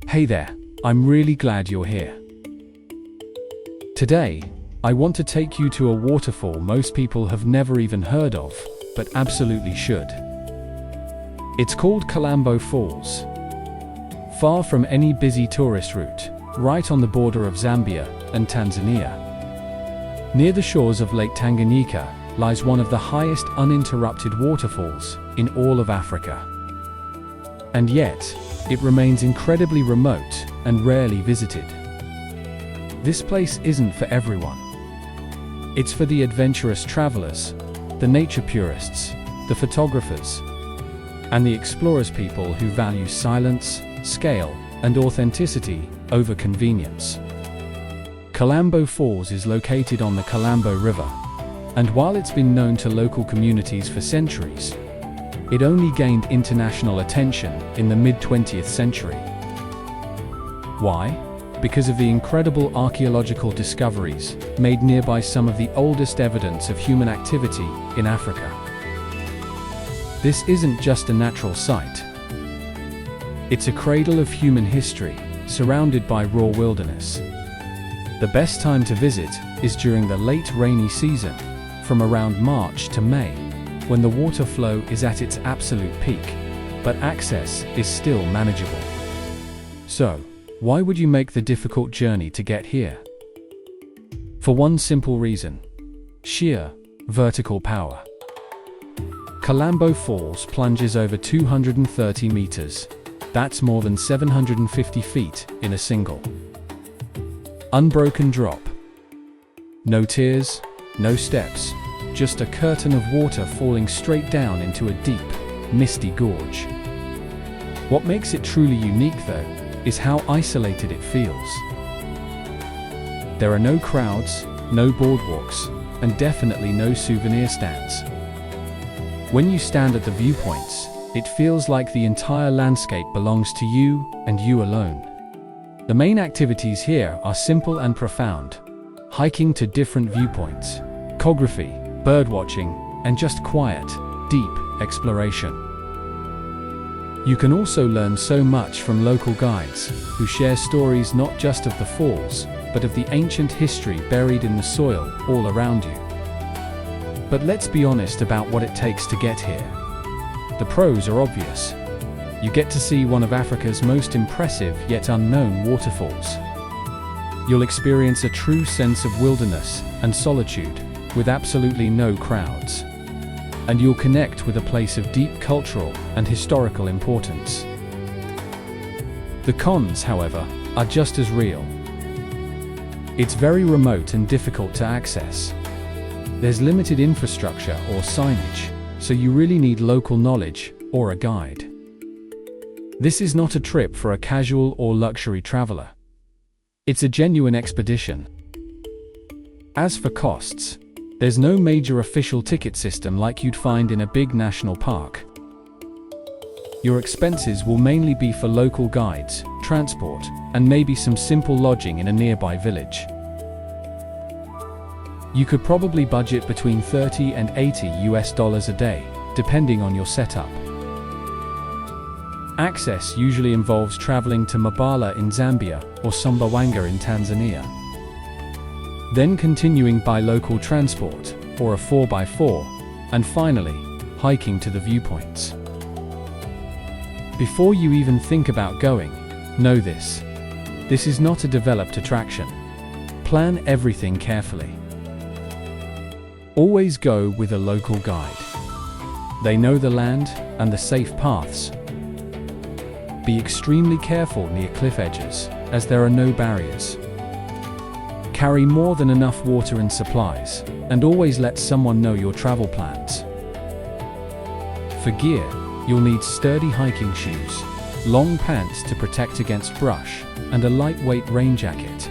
Hey there, I'm really glad you're here. Today, I want to take you to a waterfall most people have never even heard of, but absolutely should. It's called Kalambo Falls. Far from any busy tourist route, right on the border of Zambia and Tanzania. Near the shores of Lake Tanganyika lies one of the highest uninterrupted waterfalls in all of Africa. And yet, it remains incredibly remote and rarely visited. This place isn't for everyone. It's for the adventurous travelers, the nature purists, the photographers, and the explorers, people who value silence, scale, and authenticity over convenience. Kalambo Falls is located on the Kalambo River, and while it's been known to local communities for centuries, it only gained international attention in the mid-20th century. Why? Because of the incredible archaeological discoveries made nearby, some of the oldest evidence of human activity in Africa. This isn't just a natural site. It's a cradle of human history, surrounded by raw wilderness. The best time to visit is during the late rainy season, from around March to May, when the water flow is at its absolute peak, but access is still manageable. So, why would you make the difficult journey to get here? For one simple reason: sheer vertical power. Kalambo Falls plunges over 230 meters. That's more than 750 feet in a single unbroken drop. No tiers, no steps, just a curtain of water falling straight down into a deep, misty gorge. What makes it truly unique, though, is how isolated it feels. There are no crowds, no boardwalks, and definitely no souvenir stands. When you stand at the viewpoints, it feels like the entire landscape belongs to you and you alone. The main activities here are simple and profound: hiking to different viewpoints, photography, birdwatching, and just quiet, deep exploration. You can also learn so much from local guides, who share stories not just of the falls, but of the ancient history buried in the soil all around you. But let's be honest about what it takes to get here. The pros are obvious. You get to see one of Africa's most impressive yet unknown waterfalls. You'll experience a true sense of wilderness and solitude, with absolutely no crowds. And you'll connect with a place of deep cultural and historical importance. The cons, however, are just as real. It's very remote and difficult to access. There's limited infrastructure or signage, so you really need local knowledge or a guide. This is not a trip for a casual or luxury traveler. It's a genuine expedition. As for costs, there's no major official ticket system like you'd find in a big national park. Your expenses will mainly be for local guides, transport, and maybe some simple lodging in a nearby village. You could probably budget between $30 and $80 a day, depending on your setup. Access usually involves traveling to Mbabala in Zambia or Sumbawanga in Tanzania. Then continuing by local transport, or a 4x4, and finally, hiking to the viewpoints. Before you even think about going, know this: this is not a developed attraction. Plan everything carefully. Always go with a local guide. They know the land and the safe paths. Be extremely careful near cliff edges, as there are no barriers. Carry more than enough water and supplies, and always let someone know your travel plans. For gear, you'll need sturdy hiking shoes, long pants to protect against brush, and a lightweight rain jacket.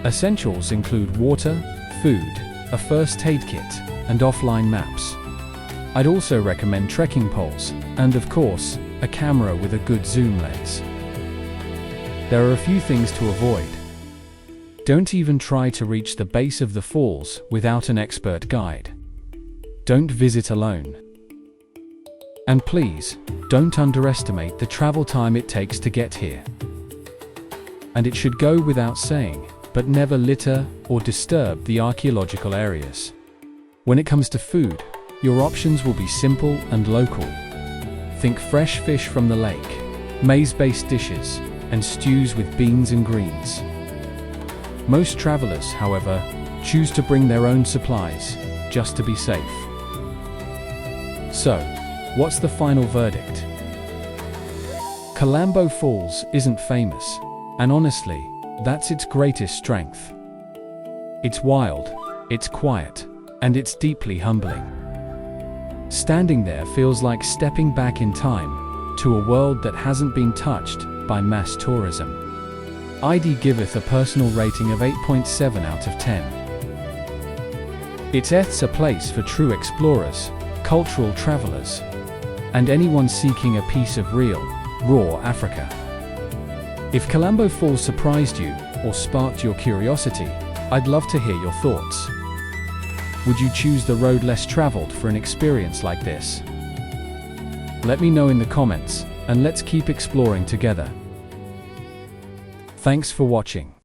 Essentials include water, food, a first aid kit, and offline maps. I'd also recommend trekking poles, and of course, a camera with a good zoom lens. There are a few things to avoid. Don't even try to reach the base of the falls without an expert guide. Don't visit alone. And please, don't underestimate the travel time it takes to get here. And it should go without saying, but never litter or disturb the archaeological areas. When it comes to food, your options will be simple and local. Think fresh fish from the lake, maize-based dishes, and stews with beans and greens. Most travelers, however, choose to bring their own supplies, just to be safe. So, what's the final verdict? Kalambo Falls isn't famous, and honestly, that's its greatest strength. It's wild, it's quiet, and it's deeply humbling. Standing there feels like stepping back in time to a world that hasn't been touched by mass tourism. ID giveth a personal rating of 8.7 out of 10. It's a place for true explorers, cultural travelers, and anyone seeking a piece of real, raw Africa. If Kalambo Falls surprised you or sparked your curiosity, I'd love to hear your thoughts. Would you choose the road less traveled for an experience like this? Let me know in the comments, and let's keep exploring together. Thanks for watching.